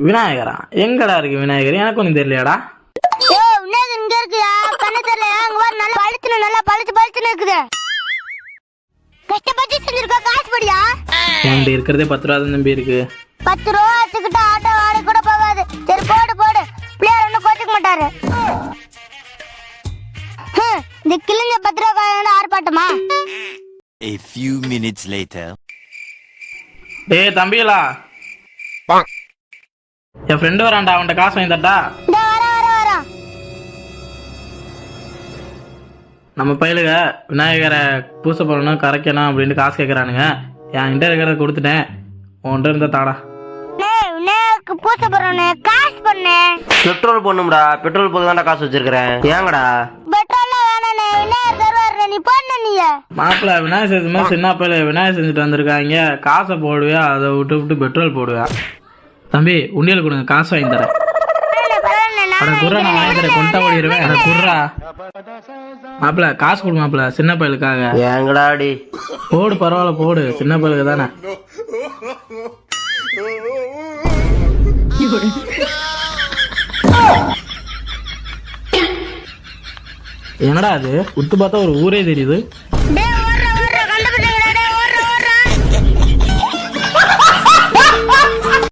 விநாயகரா எங்கடா இருக்கு விநாயகர்? எனக்கு ஒன்றும் தெரியலையாடா. இருக்கிறதே 10 ரூபா தான் தம்பி இருக்கு. 10 ரூபா வச்சுக்கிட்டு ஆட்டோ வாடகை கூட போகாது. சரி போடு போடு, பிள்ளையார் ஒன்றும் கோச்சிக்க மாட்டாரு. இந்த கிழிஞ்ச 10 ரூபா ஆர்ப்பாட்டமா? A few minutes later. டேய் தம்பிகளா, என் ஃப்ரெண்டு வரான்டா, அவன்கிட்ட காசு வாங்கி தட்டா? நம்ம பையலுக விநாயகரை பூசை பண்ணணும் கரைக்கணும் அப்படின்ட்டு காசு கேட்குறானுங்க. என்கிட்ட இருக்கிறத கொடுத்துட்டேன், உன்கிட்ட இருந்தா தாடா. பூசை பண்ணணும் காசு பண்ணு. பெட்ரோல் போடணும்டா, பெட்ரோல் போக தான்டா காசு வச்சிருக்கிறேன். ஏங்கடா பெட்ரோல்லாம் வேணாண்ணே, விநாயகர் தருவாரு, நீ போன நீ. மாப்பிள்ள விநாயகர் செஞ்ச மாதிரி சின்ன பையில விநாயகர் செஞ்சுட்டு வந்திருக்காங்க. காசை போடுவியா, அதை விட்டு விட்டு பெட்ரோல் போடுவியா? தம்பி உண்டியல் கொடுங்க, காசு வாங்கி தரேன். குர்ரா, நான் வாங்கி தரேன், கொண்டா ஓடிடுவேன். குர்ரா மாப்பிள்ள காசு கொடு மாப்பிள்ள, சின்ன பையலுக்காக. ஏங்கடாடி போடு, பரவாயில்ல போடு, சின்ன பையலுக்கு தானே. என்னடா அது, உத்து பார்த்தா ஒரு ஊரே தெரியுது.